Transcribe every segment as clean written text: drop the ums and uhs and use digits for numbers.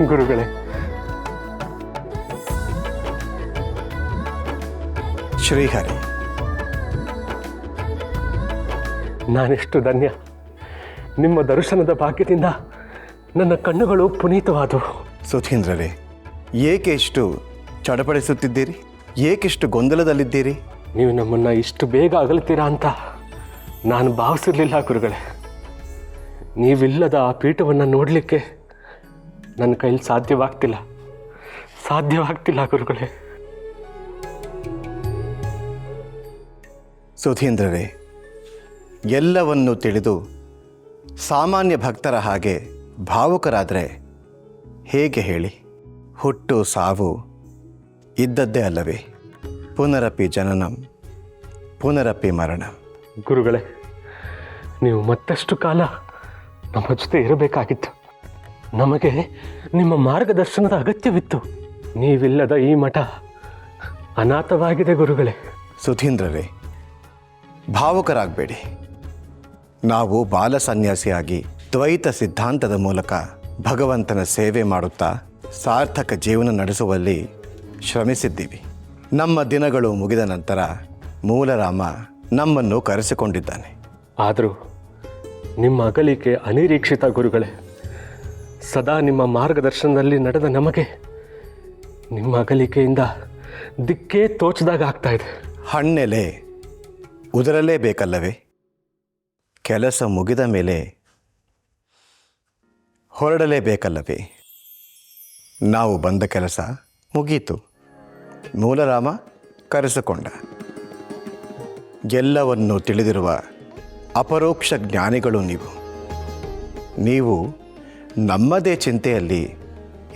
ಗುರುಗಳೇ. ಶ್ರೀಹರಿ, ನಾನೆಷ್ಟು ಧನ್ಯ. ನಿಮ್ಮ ದರ್ಶನದ ಭಾಗ್ಯದಿಂದ ನನ್ನ ಕಣ್ಣುಗಳು ಪುನೀತವಾದವು. ಸುಧೀಂದ್ರರೇ, ಏಕೆ ಇಷ್ಟು ಚಡಪಡಿಸುತ್ತಿದ್ದೀರಿ? ಏಕೆಷ್ಟು ಗೊಂದಲದಲ್ಲಿದ್ದೀರಿ? ನೀವು ನಮ್ಮನ್ನು ಇಷ್ಟು ಬೇಗ ಅಗಲ್ತೀರಾ ಅಂತ ನಾನು ಭಾವಿಸಿರಲಿಲ್ಲ ಗುರುಗಳೇ. ನೀವಿಲ್ಲದ ಆ ಪೀಠವನ್ನು ನೋಡಲಿಕ್ಕೆ ನನ್ನ ಕೈಲಿ ಸಾಧ್ಯವಾಗ್ತಿಲ್ಲ ಗುರುಗಳೇ. ಸುಧೀಂದ್ರರೇ, ಎಲ್ಲವನ್ನೂ ತಿಳಿದು ಸಾಮಾನ್ಯ ಭಕ್ತರ ಹಾಗೆ ಭಾವುಕರಾದರೆ ಹೇಗೆ ಹೇಳಿ? ಹುಟ್ಟು ಸಾವು ಇದ್ದದ್ದೇ ಅಲ್ಲವೇ? ಪುನರಪಿ ಜನನಂ ಪುನರಪಿ ಮರಣಂ. ಗುರುಗಳೇ, ನೀವು ಮತ್ತಷ್ಟು ಕಾಲ ನಮ್ಮ ಜೊತೆ ಇರಬೇಕಾಗಿತ್ತು. ನಮಗೆ ನಿಮ್ಮ ಮಾರ್ಗದರ್ಶನದ ಅಗತ್ಯವಿತ್ತು. ನೀವಿಲ್ಲದ ಈ ಮಠ ಅನಾಥವಾಗಿದೆ ಗುರುಗಳೇ. ಸುಧೀಂದ್ರರೇ, ಭಾವುಕರಾಗಬೇಡಿ. ನಾವು ಬಾಲ ಸನ್ಯಾಸಿಯಾಗಿ ದ್ವೈತ ಸಿದ್ಧಾಂತದ ಮೂಲಕ ಭಗವಂತನ ಸೇವೆ ಮಾಡುತ್ತಾ ಸಾರ್ಥಕ ಜೀವನ ನಡೆಸುವಲ್ಲಿ ಶ್ರಮಿಸಿದ್ದೀವಿ. ನಮ್ಮ ದಿನಗಳು ಮುಗಿದ ನಂತರ ಮೂಲರಾಮ ನಮ್ಮನ್ನು ಕರೆಸಿಕೊಂಡಿದ್ದಾನೆ. ಆದರೂ ನಿಮ್ಮ ಅಗಲಿಕೆ ಅನಿರೀಕ್ಷಿತ ಗುರುಗಳೇ. ಸದಾ ನಿಮ್ಮ ಮಾರ್ಗದರ್ಶನದಲ್ಲಿ ನಡೆದ ನಮಗೆ ನಿಮ್ಮ ಅಗಲಿಕೆಯಿಂದ ದಿಕ್ಕೇ ತೋಚದಾಗ ಆಗ್ತಾ ಇದೆ. ಹಣ್ಣೆಲೆ ಉದರಲೇಬೇಕಲ್ಲವೇ? ಕೆಲಸ ಮುಗಿದ ಮೇಲೆ ಹೊರಡಲೇಬೇಕಲ್ಲವೇ? ನಾವು ಬಂದ ಕೆಲಸ ಮುಗೀತು. ಮೂಲರಾಮ ಕರೆಸಿಕೊಂಡ. ಎಲ್ಲವನ್ನೂ ತಿಳಿದಿರುವ ಅಪರೋಕ್ಷ ಜ್ಞಾನಿಗಳು ನೀವು ನಮ್ಮದೇ ಚಿಂತೆಯಲ್ಲಿ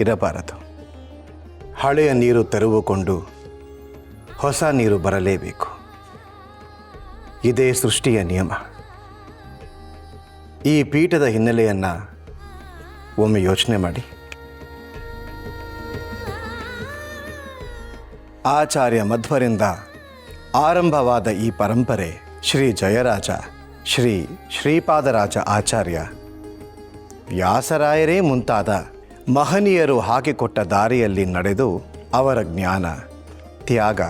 ಇರಬಾರದು. ಹಳೆಯ ನೀರು ತೆರವುಕೊಂಡು ಹೊಸ ನೀರು ಬರಲೇಬೇಕು. ಇದೇ ಸೃಷ್ಟಿಯ ನಿಯಮ. ಈ ಪೀಠದ ಹಿನ್ನೆಲೆಯನ್ನು ಒಮ್ಮೆ ಯೋಚನೆ ಮಾಡಿ. ಆಚಾರ್ಯ ಮಧ್ವರಿಂದ ಆರಂಭವಾದ ಈ ಪರಂಪರೆ ಶ್ರೀ ಜಯರಾಜ, ಶ್ರೀ ಶ್ರೀಪಾದರಾಜ ಆಚಾರ್ಯ, ವ್ಯಾಸರಾಯರೇ ಮುಂತಾದ ಮಹನೀಯರು ಹಾಕಿಕೊಟ್ಟ ದಾರಿಯಲ್ಲಿ ನಡೆದು ಅವರ ಜ್ಞಾನ, ತ್ಯಾಗ,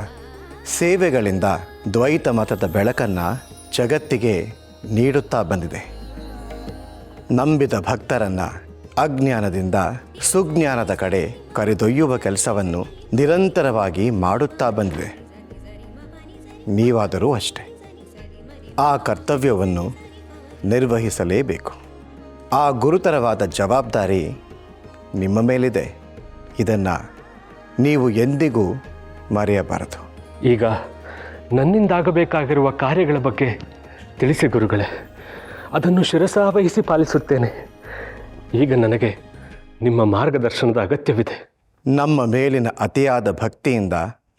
ಸೇವೆಗಳಿಂದ ದ್ವೈತ ಮತದ ಬೆಳಕನ್ನು ಜಗತ್ತಿಗೆ ನೀಡುತ್ತಾ ಬಂದಿದೆ. ನಂಬಿದ ಭಕ್ತರನ್ನು ಅಜ್ಞಾನದಿಂದ ಸುಜ್ಞಾನದ ಕಡೆ ಕರೆದೊಯ್ಯುವ ಕೆಲಸವನ್ನು ನಿರಂತರವಾಗಿ ಮಾಡುತ್ತಾ ಬಂದಿದೆ. ನೀವಾದರೂ ಅಷ್ಟೆ. ಆ ಕರ್ತವ್ಯವನ್ನು ನಿರ್ವಹಿಸಲೇಬೇಕು. ಆ ಗುರುತರವಾದ ಜವಾಬ್ದಾರಿ ನಿಮ್ಮ ಮೇಲಿದೆ. ಇದನ್ನು ನೀವು ಎಂದಿಗೂ ಮರೆಯಬಾರದು. ಈಗ ನನ್ನಿಂದಾಗಬೇಕಾಗಿರುವ ಕಾರ್ಯಗಳ ಬಗ್ಗೆ ತಿಳಿಸಿ ಗುರುಗಳೇ. ಅದನ್ನು ಶಿರಸಾವಹಿಸಿ ಪಾಲಿಸುತ್ತೇನೆ. ಈಗ ನನಗೆ ನಿಮ್ಮ ಮಾರ್ಗದರ್ಶನದ ಅಗತ್ಯವಿದೆ. ನಮ್ಮ ಮೇಲಿನ ಅತಿಯಾದ ಭಕ್ತಿಯಿಂದ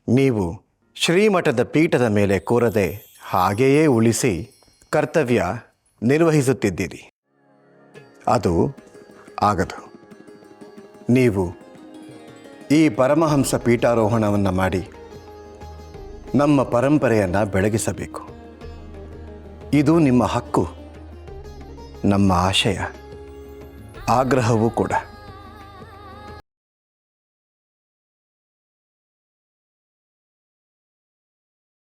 ನೀವು ಶ್ರೀಮಠದ ಪೀಠದ ಮೇಲೆ ಕೂರದೆ ಹಾಗೆಯೇ ಉಳಿಸಿ ಕರ್ತವ್ಯ ನಿರ್ವಹಿಸುತ್ತಿದ್ದೀರಿ. ಅದು ಆಗದು. ನೀವು ಈ ಪರಮಹಂಸ ಪೀಠಾರೋಹಣವನ್ನು ಮಾಡಿ ನಮ್ಮ ಪರಂಪರೆಯನ್ನು ಬೆಳಗಿಸಬೇಕು. ಇದು ನಿಮ್ಮ ಹಕ್ಕು, ನಮ್ಮ ಆಶಯ, ಆಗ್ರಹವೂ ಕೂಡ.